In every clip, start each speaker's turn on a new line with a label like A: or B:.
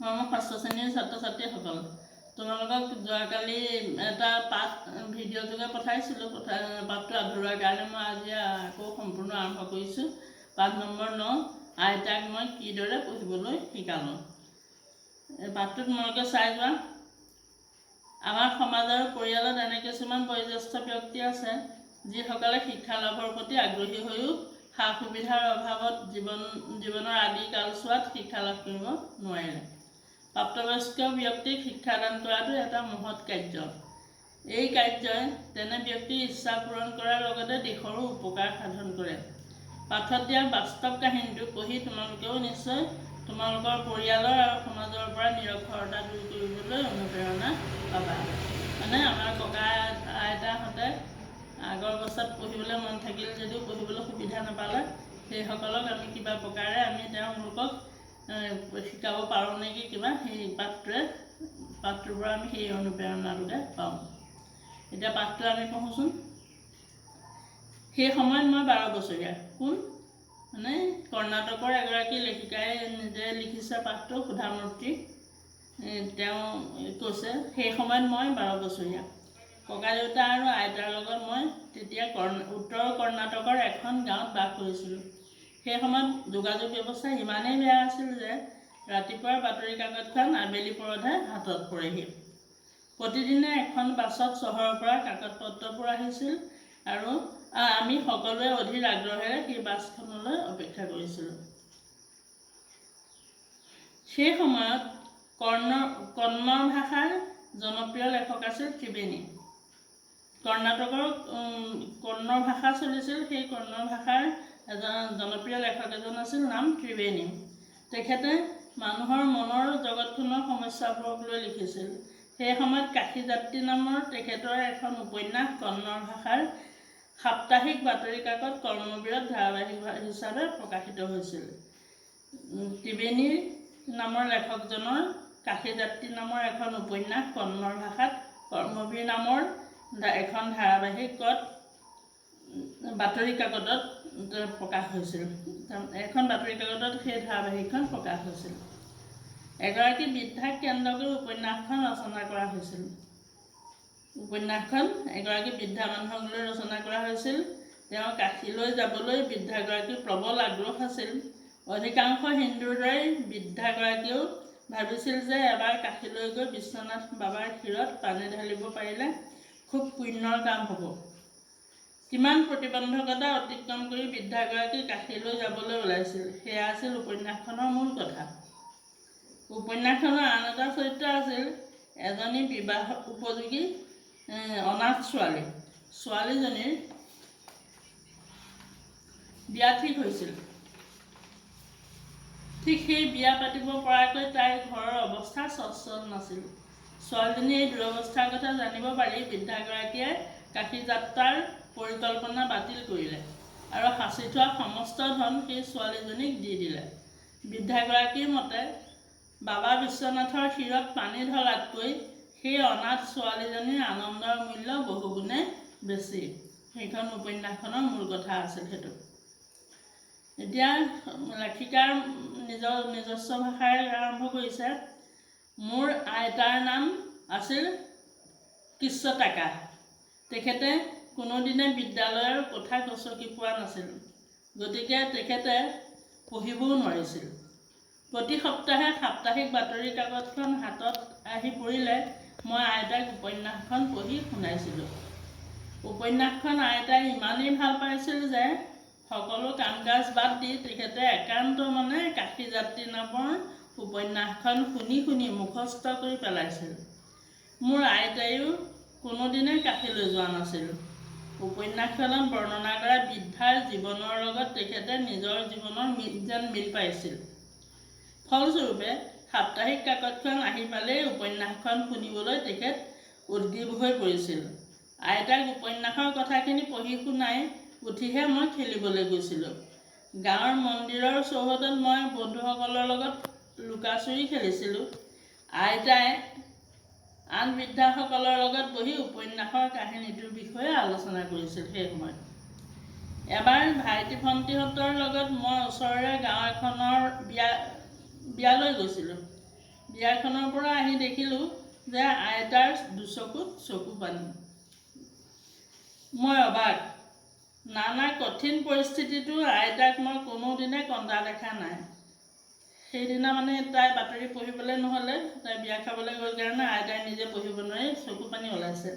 A: মৰমৰ ষষ্ঠ শ্ৰেণীৰ ছাত্ৰ ছাত্ৰীসকল, তোমালোকক যোৱাকালি এটা পাঠ ভিডিঅ' যোগে পঠাইছিলোঁ। পাঠটো আধৰুৱাৰ কাৰণে মই আজি আকৌ সম্পূৰ্ণ আৰম্ভ কৰিছোঁ। পাঠ নম্বৰ 9, আইতাক মই কিদৰে পঢ়িবলৈ শিকালোঁ। এই পাঠটো তোমালোকে চাই যোৱা। আমাৰ সমাজ আৰু পৰিয়ালত এনে কিছুমান বয়োজ্যেষ্ঠ ব্যক্তি আছে যিসকলে শিক্ষা লাভৰ প্ৰতি আগ্ৰহী হৈও সা সুবিধাৰ অভাৱত জীৱনৰ আদি কালছোৱাত শিক্ষা লাভ কৰিব নোৱাৰিলে। প্ৰাপ্তবয়স্ক ব্যক্তিক শিক্ষাদান কৰাটো এটা মহৎ কাৰ্য। এই কাৰ্যই তেনে ব্যক্তিৰ ইচ্ছা পূৰণ কৰাৰ লগতে দেশৰো উপকাৰ সাধন কৰে। পাঠত দিয়া বাস্তৱ কাহিনীটো পঢ়ি তোমালোকেও নিশ্চয় তোমালোকৰ পৰিয়ালৰ আৰু সমাজৰ পৰা নিৰক্ষৰতা দূৰ কৰিবলৈ অনুপ্ৰেৰণা পাবা। মানে আমাৰ ককা আইতাহঁতে আগৰ অৱস্থাত পঢ়িবলৈ মন থাকিল যদিও পঢ়িবলৈ সুবিধা নাপালে, সেইসকলক আমি কিবা প্ৰকাৰে আমি তেওঁলোকক শিকাব পাৰোঁ নেকি কিবা, সেই পাঠটোৰ পৰা আমি সেই অনুপ্ৰেৰণাটোকে পাওঁ। এতিয়া পাঠটো আমি পঢ়োঁচোন। সেই সময়ত মই 12 বছৰীয়া। কোন? মানে কৰ্ণাটকৰ এগৰাকী লেখিকাই নিজে লিখিছে পাঠটো, সুধামূৰ্তি। তেওঁ কৈছে, সেই সময়ত মই 12 বছৰীয়া। ককা দেউতা আৰু আইতাৰ লগত মই তেতিয়া উত্তৰ কৰ্ণাটকৰ এখন গাঁৱত বাস কৰিছিলোঁ। সেই সময়ত যোগাযোগ ব্যৱস্থা ইমানেই বেয়া আছিল যে ৰাতিপুৱাৰ বাতৰি কাকতখন আবেলি পৰতহে হাতত পৰেহি। প্ৰতিদিনে এখন বাছত চহৰৰ পৰা কাকত পত্ৰবোৰ আহিছিল আৰু আমি সকলোৱে অধীৰ আগ্ৰহেৰে সেই বাছখনলৈ অপেক্ষা কৰিছিলোঁ। সেই সময়ত কন্নড় ভাষাৰ জনপ্ৰিয় লেখক আছিল ত্ৰিবেণী। কৰ্ণাটকৰ কন্নড় ভাষা চলিছিল। সেই কন্নড় ভাষাৰ জনপ্ৰিয় লেখক এজন আছিল, নাম ত্ৰিবেণী। তেখেতে মানুহৰ মনৰ জগতখনৰ সমস্যাবোৰক লৈ লিখিছিল। সেই সময়ত কাশী যাত্ৰী নামৰ তেখেতৰ এখন উপন্যাস কন্নড় ভাষাৰ সাপ্তাহিক বাতৰি কাকত কৰ্মবীৰত ধাৰাবাহিক হিচাপে প্ৰকাশিত হৈছিল। ত্ৰিবেণী নামৰ লেখকজনৰ কাশী যাত্ৰী নামৰ এখন উপন্যাস কন্নড় ভাষাত কৰ্মবীৰ নামৰ এখন ধাৰাবাহিকত বাতৰি কাকতত প্ৰকাশ হৈছিল। এখন বাতৰি কাকতত সেই ধাৰাবাহিকখন প্ৰকাশ হৈছিল। এগৰাকী বৃদ্ধাক কেন্দ্ৰ কৰি উপন্যাসখন ৰচনা কৰা হৈছিল। উপন্যাসখন এগৰাকী বৃদ্ধা মানুহক লৈ ৰচনা কৰা হৈছিল। তেওঁ কাশীলৈ যাবলৈ বৃদ্ধাগৰাকীৰ প্ৰবল আগ্ৰহ আছিল। অধিকাংশ হিন্দুৰ দৰেই বৃদ্ধাগৰাকীয়েও ভাবিছিল যে এবাৰ কাশীলৈ গৈ বিশ্বনাথ বাবাৰ ক্ষীৰত পানী ঢালিব পাৰিলে খুব পুণ্যৰ কাম হ'ব। কিমান প্ৰতিবন্ধকতা অতিক্ৰম কৰি বৃদ্ধাগৰাকী কাশীলৈ যাবলৈ ওলাইছিল, সেয়া আছিল উপন্যাসখনৰ মূল কথা। উপন্যাসখনৰ আন এটা চৰিত্ৰ আছিল এজনী বিবাহ উপযোগী অনাথ ছোৱালী। ছোৱালীজনীৰ বিয়া ঠিক হৈছিল। ঠিক সেই বিয়া পাতিব পৰাকৈ তাইৰ ঘৰৰ অৱস্থা সচ্ছল নাছিল। ছোৱালীজনীৰ এই দুৰৱস্থাৰ কথা জানিব পাৰি বৃদ্ধাগৰাকীয়ে কাশী যাত্ৰাৰ পৰিকল্পনা বাতিল কৰিলে আৰু সাঁচি থোৱা সমস্ত ধন সেই ছোৱালীজনীক দি দিলে। বৃদ্ধাগৰাকীৰ মতে বাবা বিশ্বনাথৰ ক্ষীৰত পানী ঢলাতকৈ সেই অনাথ ছোৱালীজনীৰ আনন্দৰ মূল্য বহুগুণে বেছি। সেইখন উপন্যাসখনৰ মূল কথা আছিল সেইটো। এতিয়া লেখিকাৰ নিজস্ব ভাষাৰে আৰম্ভ কৰিছে। মোৰ আইতাৰ নাম আছিল কৃষ্ণটাকা। তেখেতে কোনোদিনে বিদ্যালয়ৰ কথা গচকি পোৱা নাছিল, গতিকে তেখেতে পঢ়িবও নোৱাৰিছিল। প্ৰতি সপ্তাহে সাপ্তাহিক বাতৰি কাকতখন হাতত আহি পৰিলে মই আইতাক উপন্যাসখন পঢ়ি শুনাইছিলোঁ। উপন্যাসখন আইতাই ইমানেই ভাল পাইছিল যে সকলো কাম কাজ বাদ দি তেখেতে একান্ত মনে কাশী যাত্ৰী নামৰ উপন্যাসখন শুনি শুনি মুখস্থ কৰি পেলাইছিল। মোৰ আইতাইও কোনোদিনে কাশীলৈ যোৱা নাছিল। উপন্যাসখনত বৰ্ণনা কৰা বৃদ্ধাৰ জীৱনৰ লগত তেখেতে নিজৰ জীৱনৰ যেন মিল পাইছিল। ফলস্বৰূপে সাপ্তাহিক কাকতখন আহি পালেই উপন্যাসখন শুনিবলৈ তেখেত উদ্গ্ৰীৱ হৈ পৰিছিল। আইতাক উপন্যাসৰ কথাখিনি পঢ়ি শুনাই উঠিহে মই খেলিবলৈ গৈছিলোঁ। গাঁৱৰ মন্দিৰৰ চৌহদত মই বন্ধুসকলৰ লগত লুকাচুৰি খেলিছিলোঁ। আইতাই আন বৃদ্ধাসকলৰ লগত বহি উপন্যাসৰ কাহিনীটোৰ বিষয়ে আলোচনা কৰিছিল। সেই সময়ত এবাৰ ভাইটি ভণ্টিহঁতৰ লগত মই ওচৰৰে গাঁও এখনৰ বিয়ালৈ গৈছিলোঁ। বিয়াখনৰ পৰা আহি দেখিলোঁ যে আইতাৰ দুচকুত চকু পানী। মই অবাক। নানা কঠিন পৰিস্থিতিতো আইতাক মই কোনোদিনে কন্দা দেখা নাই। সেইদিনা মানে তাই বাতৰি পঢ়িবলৈ নহ'লে, তাই বিয়া খাবলৈ গ'ল কাৰণে আইতাই নিজে পঢ়িব নোৱাৰি চকু পানী ওলাইছে।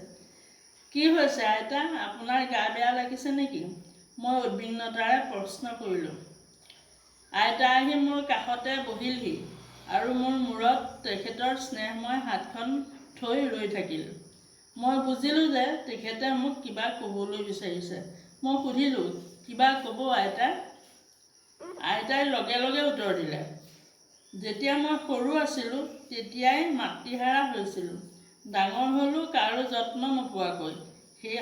A: কি হৈছে আইতা, আপোনাৰ গা বেয়া লাগিছে নেকি? মই উদ্বিগ্নতাৰে প্ৰশ্ন কৰিলোঁ। আইতা আহি মোৰ কাষতে বহিলহি আৰু মোৰ মূৰত তেখেতৰ স্নেহময় হাতখন থৈ ৰৈ থাকিল। মই বুজিলোঁ যে তেখেতে মোক কিবা ক'বলৈ বিচাৰিছে। মই সুধিলোঁ, কিবা ক'ব আইতা? আইতাই লগে লগে উত্তৰ দিলে, যেতিয়া মই সৰু আছিলোঁ তেতিয়াই মাতৃহাৰা হৈছিলোঁ। ডাঙৰ হ'লোঁ কাৰো যত্ন নোপোৱাকৈ। সেই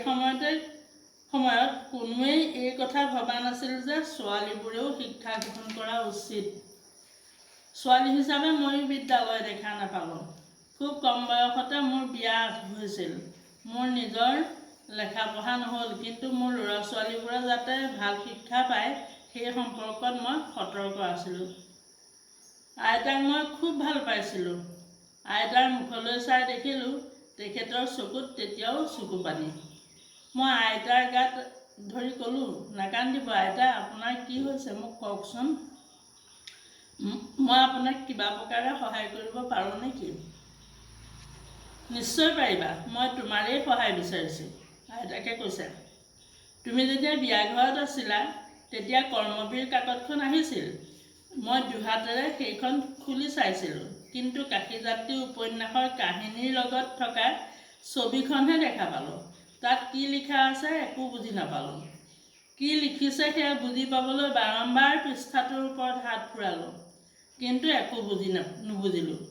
A: সময়ত কোনোৱেই এই কথা ভবা নাছিল যে ছোৱালীবোৰেও শিক্ষা গ্ৰহণ কৰা উচিত। ছোৱালী হিচাপে ময়ো বিদ্যালয় দেখা নাপালোঁ। খুব কম বয়সতে মোৰ বিয়া হৈছিল। মোৰ নিজৰ লেখা পঢ়া নহ'ল, কিন্তু মোৰ ল'ৰা ছোৱালীবোৰে যাতে ভাল শিক্ষা পায় সেই সম্পৰ্কত মই সতৰ্ক আছিলোঁ। আইতাক মই খুব ভাল পাইছিলোঁ। আইতাৰ মুখলৈ চাই দেখিলোঁ তেখেতৰ চকুত তেতিয়াও চকু পানী। মই আইতাৰ গাত ধৰি ক'লোঁ, নাকান্দিব আইতা, আপোনাৰ কি হৈছে মোক কওকচোন। মই আপোনাক কিবা প্ৰকাৰে সহায় কৰিব পাৰোঁ নেকি? নিশ্চয় পাৰিবা, মই তোমাৰেই সহায় বিচাৰিছোঁ, আইতাকে কৈছে। তুমি যেতিয়া বিয়া ঘৰত আছিলা তেতিয়া কৰ্মবীৰ কাকতখন আহিছিল। মই দুহাতেৰে সেইখন খুলি চাইছিলোঁ, কিন্তু কাশীযাত্ৰী উপন্যাসৰ কাহিনীৰ লগত থকা ছবিখনহে দেখা পালোঁ। তাত কি লিখা আছে একো বুজি নাপালোঁ। কি লিখিছে সেয়া বুজি পাবলৈ বাৰম্বাৰ পৃষ্ঠাটোৰ ওপৰত হাত ফুৰালোঁ, কিন্তু একো নুবুজিলোঁ।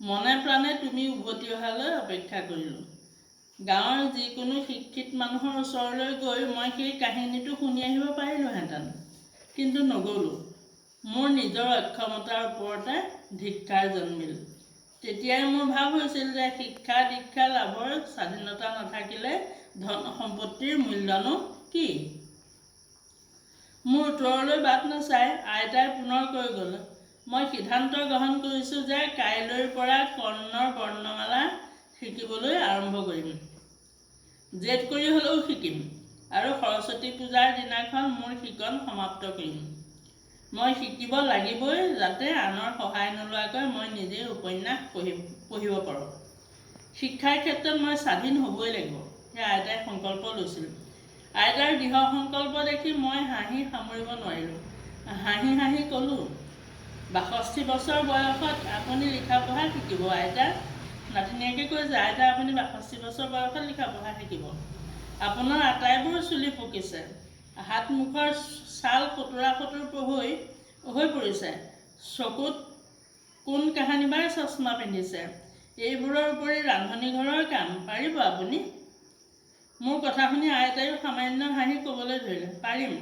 A: মনে প্ৰাণে তুমি উভতি অহালৈ অপেক্ষা কৰিলোঁ। গাঁৱৰ যিকোনো শিক্ষিত মানুহৰ ওচৰলৈ গৈ মই সেই কাহিনীটো শুনি আহিব পাৰিলোঁহেঁতেন, কিন্তু নগ'লোঁ। মোৰ নিজৰ অক্ষমতাৰ ওপৰতে ধিক্কাৰ জন্মিল। তেতিয়াই মোৰ ভাৱ হৈছিল যে শিক্ষা দীক্ষা লাভৰ স্বাধীনতা নাথাকিলে ধন সম্পত্তিৰ মূল্যনো কি? মোৰ উত্তৰলৈ বাট নাচাই আইতাই পুনৰ কৈ গ'ল, মই সিদ্ধান্ত গ্ৰহণ কৰিছোঁ যে কাইলৈৰ পৰা কৰ্ণৰ বৰ্ণমালা শিকিবলৈ আৰম্ভ কৰিম। জেদ কৰি হ'লেও শিকিম আৰু সৰস্বতী পূজাৰ দিনাখন মোৰ শিকন সমাপ্ত কৰিম। মই শিকিব লাগিবই যাতে আনৰ সহায় নোলোৱাকৈ মই নিজেই উপন্যাস পঢ়িব পাৰোঁ। শিক্ষাৰ ক্ষেত্ৰত মই স্বাধীন হ'বই লাগিব, সেয়া আইতাই সংকল্প লৈছিল। আইতাৰ দৃঢ় সংকল্প দেখি মই হাঁহি সামৰিব নোৱাৰিলোঁ। হাঁহি হাঁহি ক'লোঁ, ৬২ বছৰ বয়সত আপুনি লিখা পঢ়া শিকিব আইতা? নাতিনীয়েকে কৈছে, আইতা আপুনি ৬২ বছৰ বয়সত লিখা পঢ়া শিকিব? আপোনাৰ আটাইবোৰ চুলি পকিছে, হাত মুখৰ ছাল ফটুৰা হৈ পৰিছে, চকুত কোন কাহানিবাৰ চশমা পিন্ধিছে। এইবোৰৰ উপৰি ৰান্ধনি ঘৰৰ কাম পাৰিব আপুনি? মোৰ কথা শুনি আইতায়ো সামান্য হাঁহি ক'বলৈ ধৰিলে, পাৰিম।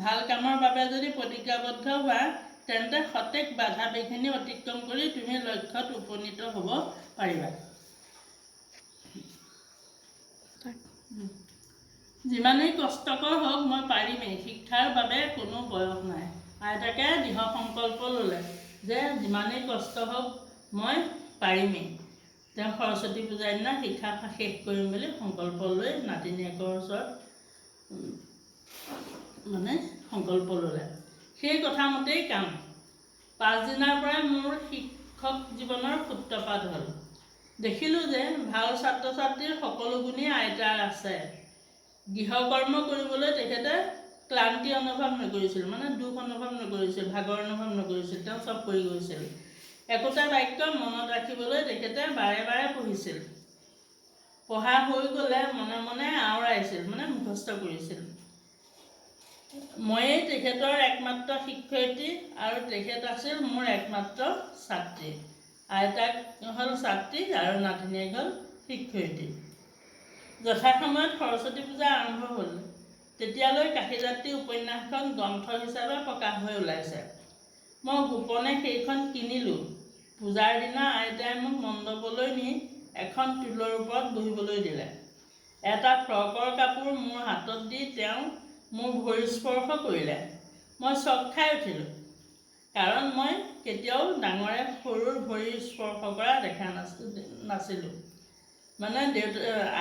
A: ভাল কামৰ বাবে যদি প্ৰতিজ্ঞাবদ্ধ হোৱা তেন্তে সতেক বাধা বিঘিনি অতিক্ৰম কৰি তুমি লক্ষ্যত উপনীত হ'ব পাৰিবা। যিমানেই কষ্টকৰ হওক মই পাৰিমেই। শিক্ষাৰ বাবে কোনো বয়স নাই। আইতাকে দৃঢ় সংকল্প ল'লে যে যিমানেই কষ্ট হওক মই পাৰিমেই। তেওঁ সৰস্বতী পূজাৰ দিনা শিক্ষা শেষ কৰিম বুলি সংকল্প লৈ নাতিনীয়েকৰ ওচৰত সংকল্প ল'লে। সেই কথামতেই কাম। পাছদিনাৰ পৰাই মোৰ শিক্ষক জীৱনৰ সূত্ৰপাত হ'ল। দেখিলোঁ যে ভাল ছাত্ৰ ছাত্ৰীৰ সকলো গুণেই আইতাৰ আছে। গৃহকৰ্ম কৰিবলৈ তেখেতে ক্লান্তি অনুভৱ নকৰিছিল, দুখ অনুভৱ নকৰিছিল, ভাগৰ অনুভৱ নকৰিছিল। তেওঁ চব কৰি গৈছিল। একোটা বাক্য মনত ৰাখিবলৈ তেখেতে বাৰে বাৰে পঢ়িছিল। পঢ়া হৈ গ'লে মনে মনে আওৰাইছিল, মুখস্থ কৰিছিল। ময়েই তেখেতৰ একমাত্ৰ শিক্ষয়িত্ৰী আৰু তেখেত আছিল মোৰ একমাত্ৰ ছাত্ৰী। আইতাক হ'ল ছাত্ৰী আৰু নাতিনীয়েক হ'ল শিক্ষয়িত্ৰী। যথাসময়ত সৰস্বতী পূজা আৰম্ভ হ'ল। তেতিয়ালৈ কাশীযাত্ৰী উপন্যাসখন গ্ৰন্থ হিচাপে প্ৰকাশ হৈ ওলাইছে। মই গোপনে সেইখন কিনিলোঁ। পূজাৰ দিনা আইতাই মোক মণ্ডপলৈ নি এখন টুলৰ ওপৰত বহিবলৈ দিলে। এটা ফ্ৰকৰ কাপোৰ মোৰ হাতত দি তেওঁ মোৰ ভৰি স্পৰ্শ কৰিলে। মই চক খাই উঠিলোঁ। কাৰণ মই কেতিয়াও ডাঙৰে সৰুৰ ভৰি স্পৰ্শ কৰা দেখা নাছিলোঁ। মানে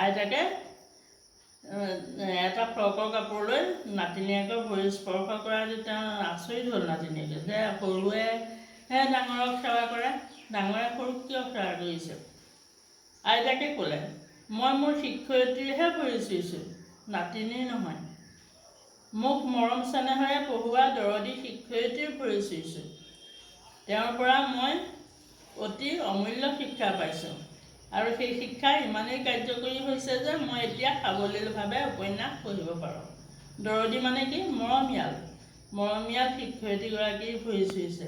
A: আইতাকে এটা ফ্ৰকৰ কাপোৰ লৈ নাতিনীয়েকৰ ভৰি স্পৰ্শ কৰা যে তেওঁ আচৰিত হ'ল নাতিনীয়েকে, যে সৰুৱেহে ডাঙৰক সেৱা কৰে, ডাঙৰে সৰুক কিয় সেৱা কৰিছে। আইতাকে ক'লে, মই মোৰ শিক্ষয়িত্ৰীৰহে ভৰি চুইছোঁ, নাতিনীৰ নহয়। মোক মৰম চেনেহেৰে পঢ়ুৱা দৰদী শিক্ষয়িত্ৰীৰ ভৰি চুইছোঁ। তেওঁৰ পৰা মই অতি অমূল্য শিক্ষা পাইছোঁ, আৰু সেই শিক্ষা ইমানেই কাৰ্যকৰী হৈছে যে মই এতিয়া সাৱলীলভাৱে উপন্যাস পঢ়িব পাৰোঁ। দৰদী মানে কি? মৰমীয়াল। মৰমীয়াল শিক্ষয়িত্ৰীগৰাকীৰ ভৰি চুইছে,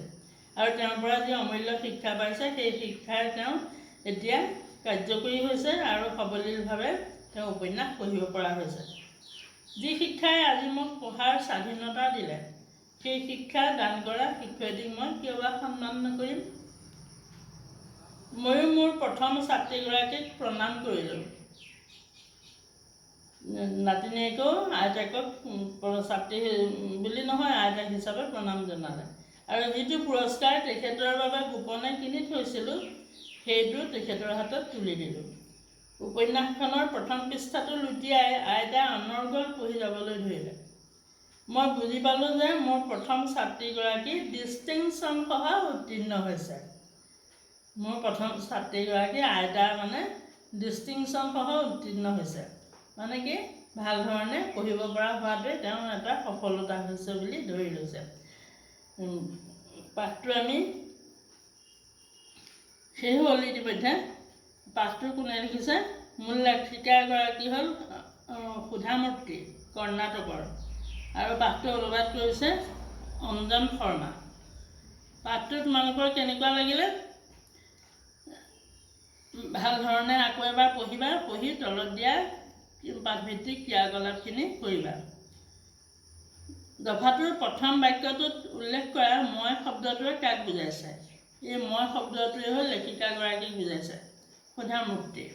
A: আৰু তেওঁৰ পৰা যি অমূল্য শিক্ষা পাইছে, সেই শিক্ষাই তেওঁ এতিয়া কাৰ্যকৰী হৈছে, আৰু সাৱলীলভাৱে তেওঁ উপন্যাস পঢ়িব পৰা হৈছে। যি শিক্ষাই আজি মোক পঢ়াৰ স্বাধীনতা দিলে, সেই শিক্ষা দান কৰা শিক্ষয়িত্ৰীক মই কিয় বা সন্মান নকৰিম। ময়ো মোৰ প্ৰথম ছাত্ৰীগৰাকীক প্ৰণাম কৰিলোঁ। নাতিনীয়েকেও আইতাকক ছাত্ৰী বুলি নহয়, আইতাক হিচাপে প্ৰণাম জনালে, আৰু যিটো পুৰস্কাৰ তেখেতৰ বাবে গোপনে কিনি থৈছিলোঁ, সেইটো তেখেতৰ হাতত তুলি দিলোঁ। উপন্যাসখনৰ প্ৰথম পৃষ্ঠাটো লুটিয়াই আইতাই অনৰ্গল পঢ়ি যাবলৈ ধৰিলে। মই বুজি পালোঁ যে মোৰ প্ৰথম ছাত্ৰীগৰাকী ডিষ্টিংশ্যনসহ উত্তীৰ্ণ হৈছে। মোৰ প্ৰথম ছাত্ৰীগৰাকী আইতাৰ মানে ডিষ্টিংশ্যনসহ উত্তীৰ্ণ হৈছে, মানে কি ভাল ধৰণে পঢ়িব পৰা হোৱাটোৱে তেওঁৰ এটা সফলতা হৈছে বুলি ধৰি লৈছে। পাঠটো আমি শেষ হ'ল ইতিমধ্যে। পাঠটো কোনে লিখিছে? মূল লেখিকাগৰাকী হ'ল সুধামূৰ্তি, কৰ্ণাটকৰ, আৰু পাঠটো অনুবাদ কৰিছে অঞ্জন শৰ্মা। পাঠটো তোমালোকৰ কেনেকুৱা লাগিলে? ভাল ধৰণে আকৌ এবাৰ পঢ়িবা, পঢ়ি তলত দিয়া পাঠভিত্তিক ক্ৰিয়াকলাপখিনি কৰিবা। দফাটোৰ প্ৰথম বাক্যটোত উল্লেখ কৰা মই শব্দটোৱে কাক বুজাইছে? এই মই শব্দটোৱে হ'ল লেখিকাগৰাকীক বুজাইছে, সুধামূৰ্তি।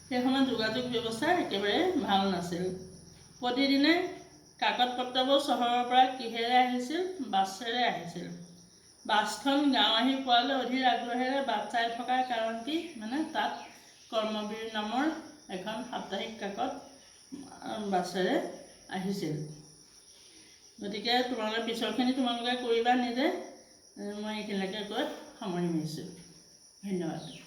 A: সেই সময়ত যোগাযোগ ব্যৱস্থা একেবাৰে ভাল নাছিল। প্ৰতিদিনে কাকত পত্ৰবোৰ চহৰৰ পৰা কিহেৰে আহিছিল? বাছেৰে আহিছিল। বাছখন গাঁও আহি পোৱালৈ অধীৰ আগ্ৰহেৰে বাট চাই থকাৰ কাৰণ কি? মানে তাত কৰ্মবীৰ নামৰ এখন সাপ্তাহিক কাকত বাছেৰে আহিছিল। গতিকে তোমালোকে পিছৰখিনি তোমালোকে কৰিবা নিজে। মই এইখিনিলৈকে কৈ সামৰি মাৰিছোঁ। ধন্যবাদ।